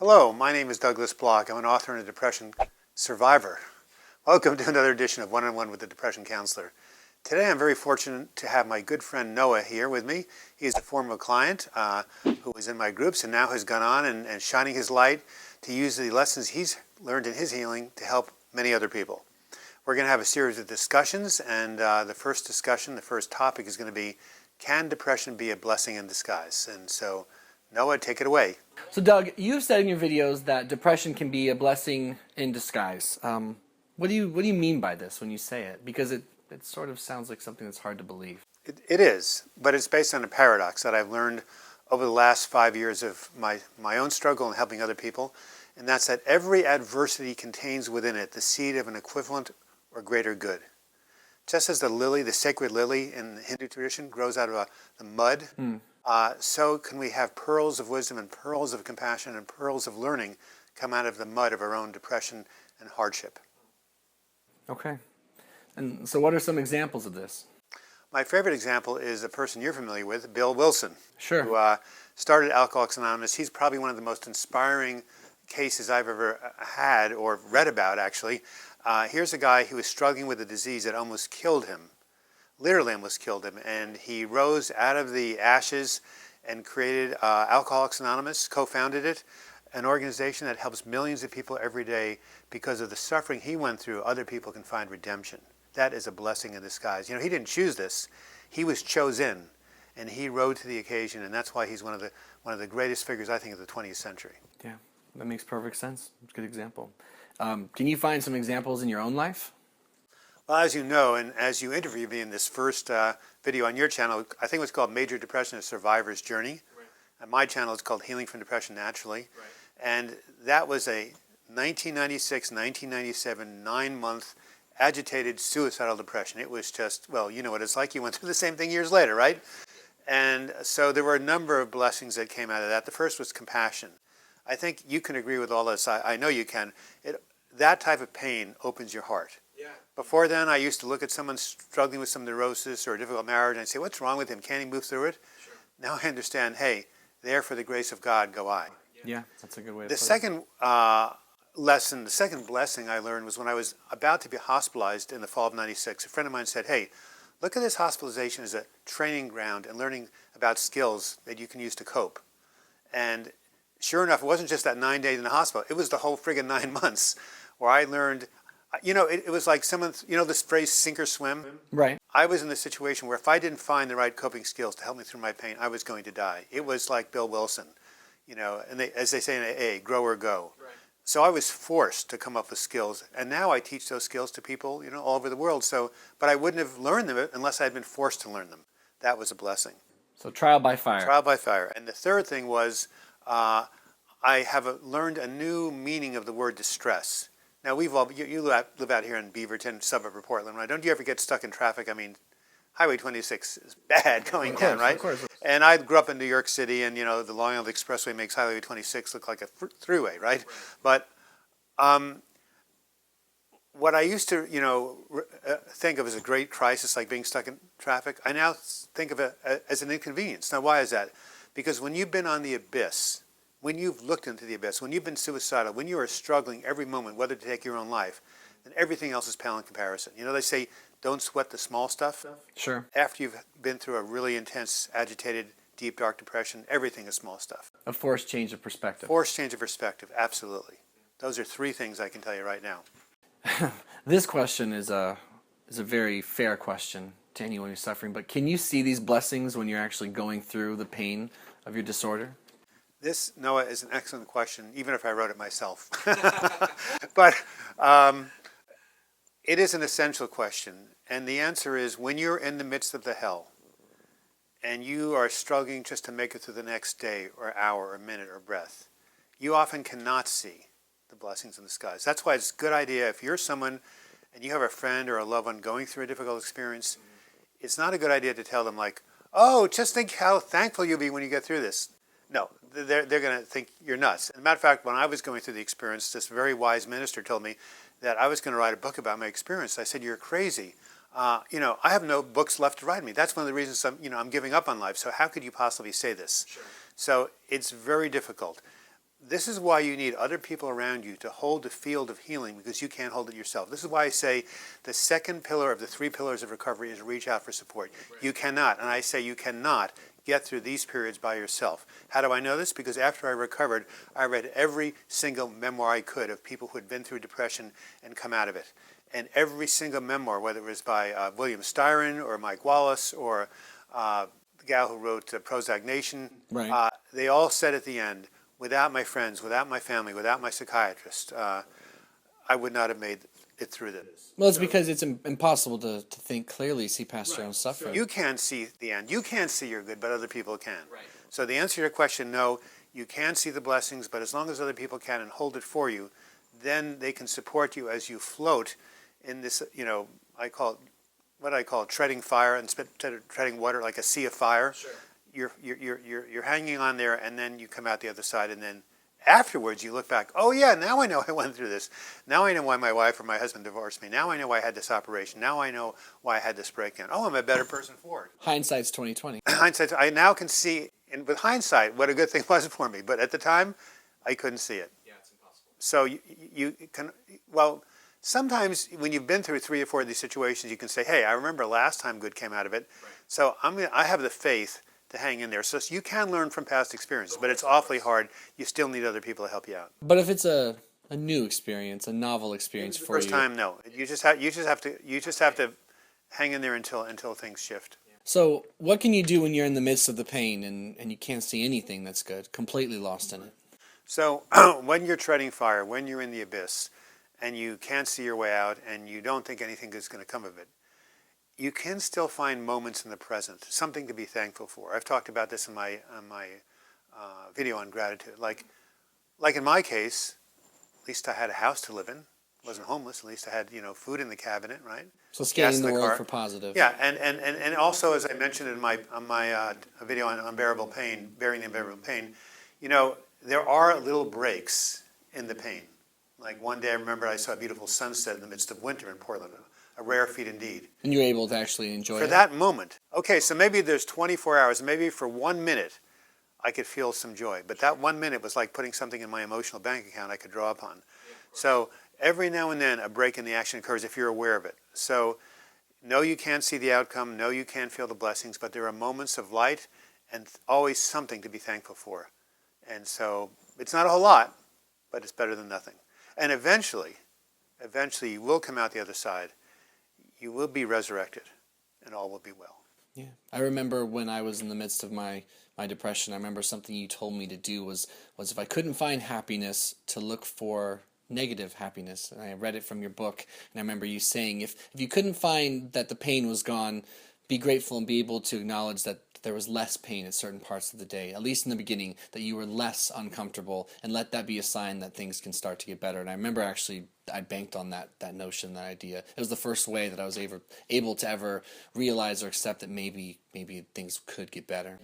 Hello, my name is Douglas Bloch. I'm an author and a depression survivor. Welcome to another edition of One-on-One with the Depression Counselor. Today I'm very fortunate to have my good friend Noah here with me. He is a former client who was in my groups and now has gone on and shining his light to use the lessons he's learned in his healing to help many other people. We're going to have a series of discussions, and the first discussion, the first topic is going to be, can depression be a blessing in disguise? And so, Noah, take it away. So Doug, you've said in your videos that depression can be a blessing in disguise. What do you mean by this when you say it? Because it sort of sounds like something that's hard to believe. It is, but it's based on a paradox that I've learned over the last 5 years of my own struggle and helping other people, and that's that every adversity contains within it the seed of an equivalent or greater good. Just as the lily, the sacred lily in the Hindu tradition, grows out of the mud, so can we have pearls of wisdom and pearls of compassion and pearls of learning come out of the mud of our own depression and hardship. Okay. And so what are some examples of this? My favorite example is a person you're familiar with, Bill Wilson. Sure. Who started Alcoholics Anonymous. He's probably one of the most inspiring cases I've ever had or read about, actually. Here's a guy who was struggling with a disease that almost killed him, literally almost killed him, and he rose out of the ashes and created Alcoholics Anonymous, co-founded it, an organization that helps millions of people every day. Because of the suffering he went through, other people can find redemption. That is a blessing in disguise. You know, he didn't choose this. He was chosen, and he rose to the occasion, and that's why he's one of the greatest figures, I think, of the 20th century. Yeah, that makes perfect sense. It's a good example. Can you find some examples in your own life? Well, as you know, and as you interviewed me in this first video on your channel, I think it was called Major Depression: A Survivor's Journey. Right. And my channel is called Healing from Depression Naturally. Right. And that was a 1996, 1997, 9-month agitated suicidal depression. It was just, well, you know what it's like. You went through the same thing years later, right? And so there were a number of blessings that came out of that. The first was compassion. I think you can agree with all this. I know you can. That type of pain opens your heart. Yeah. Before then, I used to look at someone struggling with some neurosis or a difficult marriage and I'd say, what's wrong with him? Can't he move through it? Sure. Now I understand, hey, there for the grace of God go I. Yeah, that's a good way to put it. The second blessing I learned was when I was about to be hospitalized in the fall of '96. A friend of mine said, hey, look at this hospitalization as a training ground and learning about skills that you can use to cope. And sure enough, it wasn't just that 9 days in the hospital. It was the whole friggin' 9 months where I learned, you know, it was like someone, you know this phrase, sink or swim? Right. I was in the situation where if I didn't find the right coping skills to help me through my pain, I was going to die. It was like Bill Wilson, you know, and as they say in AA, grow or go. Right. So I was forced to come up with skills, and now I teach those skills to people, you know, all over the world. So, but I wouldn't have learned them unless I had been forced to learn them. That was a blessing. So trial by fire. Trial by fire. And the third thing was I have learned a new meaning of the word distress. Now, you live out here in Beaverton, suburb of Portland, right? Don't you ever get stuck in traffic? I mean, Highway 26 is bad going down, right? Of course. And I grew up in New York City, and, you know, the Long Island Expressway makes Highway 26 look like a throughway, right? But what I used to, you know, think of as a great crisis, like being stuck in traffic, I now think of it as an inconvenience. Now, why is that? Because when you've been on the abyss, when you've looked into the abyss, when you've been suicidal, when you are struggling every moment whether to take your own life, then everything else is pale in comparison. You know, they say, don't sweat the small stuff. Sure. After you've been through a really intense, agitated, deep, dark depression, everything is small stuff. A forced change of perspective. Forced change of perspective, absolutely. Those are 3 things I can tell you right now. This question is a very fair question to anyone who's suffering, but can you see these blessings when you're actually going through the pain of your disorder? This, Noah, is an excellent question, even if I wrote it myself. But it is an essential question, and the answer is when you're in the midst of the hell and you are struggling just to make it through the next day or hour or minute or breath, you often cannot see the blessings in the skies. That's why it's a good idea if you're someone and you have a friend or a loved one going through a difficult experience, it's not a good idea to tell them like, oh, just think how thankful you'll be when you get through this. No, they're going to think you're nuts. As a matter of fact, when I was going through the experience, this very wise minister told me that I was going to write a book about my experience. I said, you're crazy. You know, I have no books left to write me. That's one of the reasons I'm giving up on life. So how could you possibly say this? Sure. So it's very difficult. this is why you need other people around you to hold the field of healing, because you can't hold it yourself. This is why I say the second pillar of the 3 pillars of recovery is reach out for support. Right. You cannot, and I say you cannot, get through these periods by yourself. How do I know this? Because after I recovered, I read every single memoir I could of people who had been through depression and come out of it. And every single memoir, whether it was by William Styron or Mike Wallace or the gal who wrote Prozac Nation, right. They all said at the end, without my friends, without my family, without my psychiatrist, I would not have made it through this. Well, it's because it's impossible to think clearly, see past your own suffering. You can't see the end. You can't see your good, but other people can. Right. So the answer to your question, no, you can see the blessings, but as long as other people can and hold it for you, then they can support you as you float in this, I call it treading fire instead of treading water, like a sea of fire. Sure. You're hanging on there, and then you come out the other side, and then afterwards you look back, oh yeah, now I know I went through this. Now I know why my wife or my husband divorced me. Now I know why I had this operation. Now I know why I had this breakdown. Oh, I'm a better person for it. Hindsight's 20/20. Hindsight, I now can see, and with hindsight, what a good thing was for me. But at the time, I couldn't see it. Yeah, it's impossible. So you can, well, sometimes when you've been through 3 or 4 of these situations, you can say, hey, I remember last time good came out of it. Right. So I have the faith to hang in there. So you can learn from past experiences, but it's awfully hard. You still need other people to help you out. But if it's a new experience, a novel experience for you, first time, no. You just have to hang in there until things shift. So what can you do when you're in the midst of the pain and you can't see anything that's good, completely lost in it? So when you're treading fire, when you're in the abyss, and you can't see your way out, and you don't think anything is going to come of it, you can still find moments in the present, something to be thankful for. I've talked about this in my video on gratitude. Like in my case, at least I had a house to live in. Wasn't homeless. At least I had food in the cabinet, right? So scanning the world for positive. Yeah, and also, as I mentioned in my video on unbearable pain, bearing the unbearable pain, there are little breaks in the pain. Like one day, I remember I saw a beautiful sunset in the midst of winter in Portland. A rare feat indeed. And you're able to actually enjoy it? For that moment. Okay, so maybe there's 24 hours, maybe for 1 minute I could feel some joy. But that 1 minute was like putting something in my emotional bank account I could draw upon. Yeah, so every now and then a break in the action occurs if you're aware of it. So no, you can't see the outcome, no, you can't feel the blessings, but there are moments of light and always something to be thankful for. And so it's not a whole lot, but it's better than nothing. And eventually you will come out the other side. You will be resurrected, and all will be well. Yeah. I remember when I was in the midst of my depression, I remember something you told me to do was if I couldn't find happiness, to look for negative happiness. And I read it from your book, and I remember you saying if you couldn't find that the pain was gone, be grateful and be able to acknowledge that there was less pain at certain parts of the day, at least in the beginning, that you were less uncomfortable, and let that be a sign that things can start to get better. And I remember actually I banked on that notion, that idea. It was the first way that I was able to ever realize or accept that maybe things could get better.